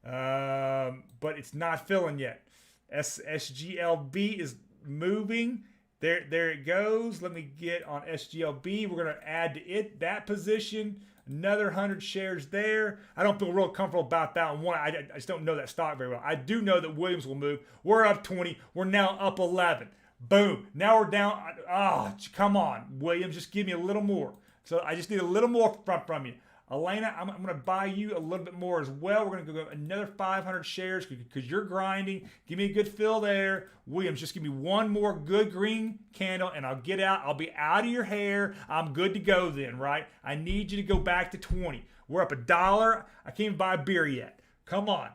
but it's not filling yet. SGLB is moving. There it goes. Let me get on SGLB. We're going to add to it that position. Another 100 shares there. I don't feel real comfortable about that one. I just don't know that stock very well. I do know that Williams will move. We're up 20. We're now up 11. Boom. Now we're down. Oh, come on, Williams. Just give me a little more. So I just need a little more from you. Elena, I'm going to buy you a little bit more as well. We're going to go another 500 shares because you're grinding. Give me a good fill there. Williams, just give me one more good green candle and I'll get out. I'll be out of your hair. I'm good to go then, right? I need you to go back to 20. We're up $1. I can't even buy a beer yet. Come on.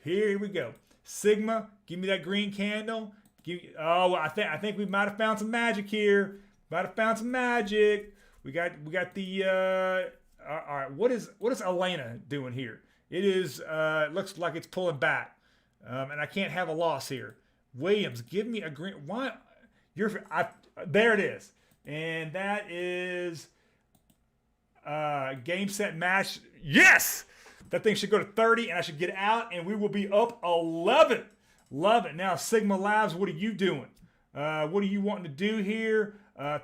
Here we go. Sigma, give me that green candle. I think we might have found some magic here. Might have found some magic. We got the all right. What is Elena doing here? It is looks like it's pulling back, and I can't have a loss here. Williams, give me a green. What? There it is, and that is game set match. Yes, that thing should go to 30, and I should get out, and we will be up 11. Love it. Now, Sigma Labs, what are you doing? What are you wanting to do here?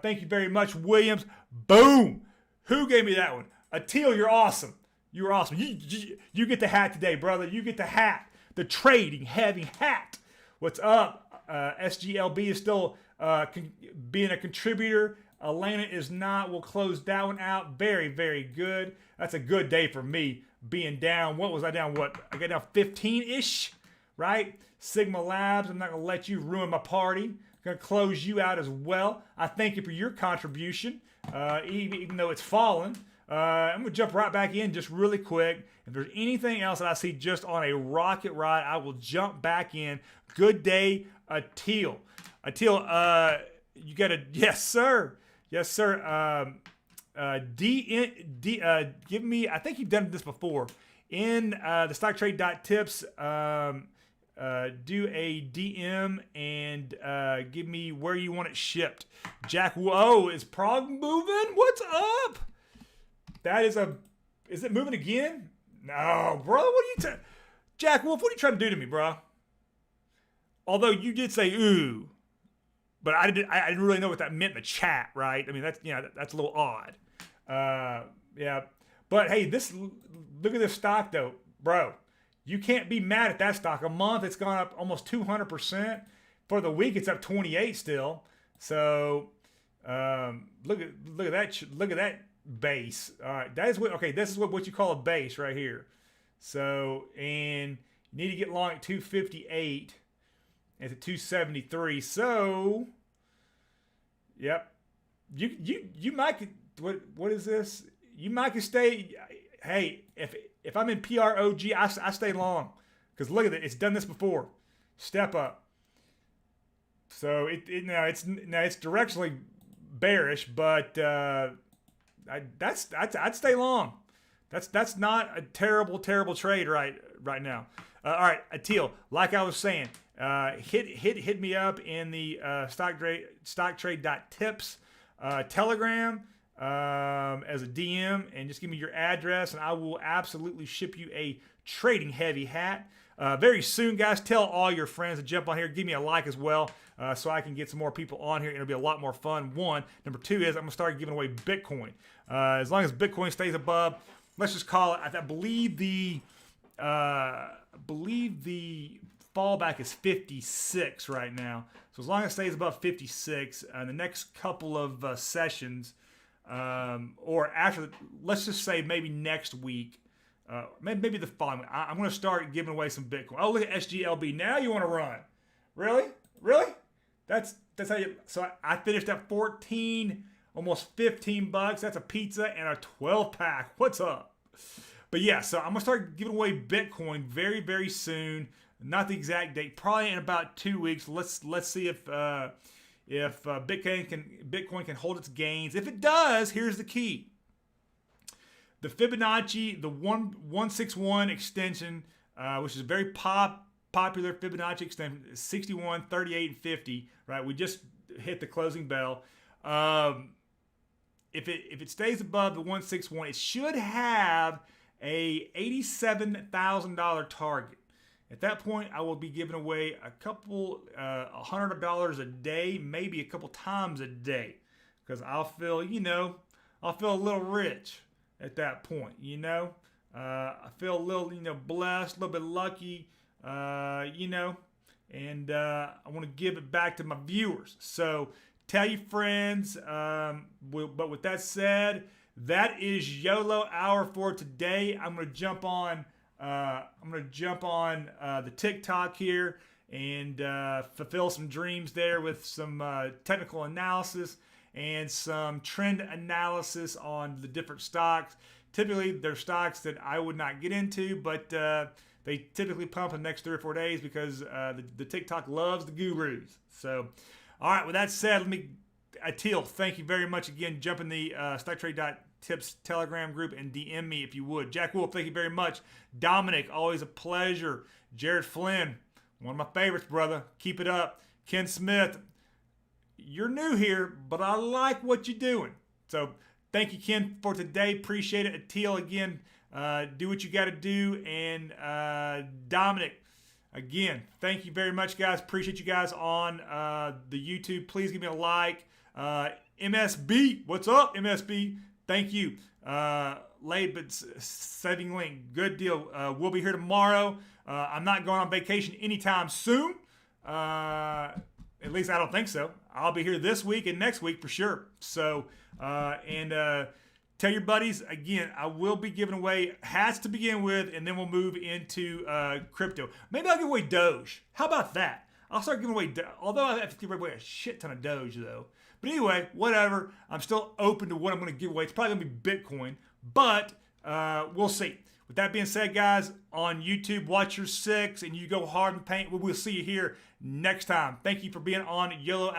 Thank you very much, Williams. Boom. Who gave me that one? Atil, you're awesome. You're awesome. You get the hat today, brother. You get the hat. The trading heavy hat. What's up? SGLB is still being a contributor. Elena is not. We'll close that one out. Very, very good. That's a good day for me being down. What was I down? What? I got down 15-ish, right? Sigma Labs, I'm not going to let you ruin my party. I'm going to close you out as well. I thank you for your contribution, even though it's fallen. I'm going to jump right back in just really quick. If there's anything else that I see just on a rocket ride, I will jump back in. Good day, Atil. Atil, you got to, yes, sir. Yes, sir. Give me, I think you've done this before. In the stocktrade.tips, do a DM and give me where you want it shipped. Jack, whoa, is Prague moving? What's up? That is is it moving again? No, brother, what are you Jack Wolf, what are you trying to do to me, bro? Although you did say ooh, but I didn't really know what that meant in the chat, right? I mean, that's a little odd. Yeah, but hey, look at this stock though, bro. You can't be mad at that stock. A month, it's gone up almost 200%. For the week, it's up 28 still. So look at that base. All right, this is what you call a base right here. So, and you need to get long at 258 and to 273. So, yep, you might. What is this? You might could stay. Hey, if I'm in PROG, I stay long because look at it. It's done this before. Step up. So it's directionally bearish, but I'd stay long. That's not a terrible trade right now. All right, Atil, like I was saying, hit me up in the stocktrade.tips Telegram as a DM and just give me your address and I will absolutely ship you a trading heavy hat. very soon, guys. Tell all your friends to jump on here. Give me a like as well, so I can get some more people on here. It'll be a lot more fun. One. Number two is I'm going to start giving away Bitcoin. As long as Bitcoin stays above, let's just call it, I believe the fallback is 56 right now. So as long as it stays above 56, the next couple of sessions, or after, let's just say maybe next week, maybe the following week, I'm going to start giving away some Bitcoin. Oh, look at SGLB. Now you want to run. Really? Really? That's how you, so I finished at 14, almost 15 bucks. That's a pizza and a 12 pack. What's up? But yeah, so I'm going to start giving away Bitcoin very, very soon. Not the exact date, probably in about 2 weeks. Let's see if Bitcoin can hold its gains. If it does, here's the key: the Fibonacci, the 161 extension, which is a very popular Fibonacci extension, 61, 38, and 50. Right, we just hit the closing bell. If it stays above the 161, it should have a $87,000 target. At that point, I will be giving away a couple, $100 a day, maybe a couple times a day, because I'll feel, I'll feel a little rich at that point, I feel a little, blessed, a little bit lucky, and I want to give it back to my viewers. So tell your friends. But with that said, that is YOLO Hour for today. I'm going to jump on the TikTok here and fulfill some dreams there with some technical analysis and some trend analysis on the different stocks. Typically, they're stocks that I would not get into, but they typically pump in the next 3 or 4 days because the TikTok loves the gurus. So, all right, with that said, Teal, thank you very much again. Jump in the StockTrade.Tips Telegram group and DM me if you would. Jack Wolf, thank you very much. Dominic, always a pleasure. Jared Flynn, one of my favorites, brother. Keep it up. Ken Smith, you're new here, but I like what you're doing. So thank you, Ken, for today. Appreciate it. Teal, again, do what you got to do. And Dominic, again, thank you very much, guys. Appreciate you guys on the YouTube. Please give me a like. MSB, what's up, MSB? Thank you. Late but saving link. Good deal. We'll be here tomorrow. I'm not going on vacation anytime soon. At least I don't think so. I'll be here this week and next week for sure. So, tell your buddies, again, I will be giving away hats to begin with, and then we'll move into crypto. Maybe I'll give away Doge. How about that? I'll start giving away, although I have to give away a shit ton of Doge, though. But anyway, whatever. I'm still open to what I'm going to give away. It's probably going to be Bitcoin, but we'll see. With that being said, guys, on YouTube, watch your six, and you go hard in paint. We'll see you here next time. Thank you for being on YOLO Hour.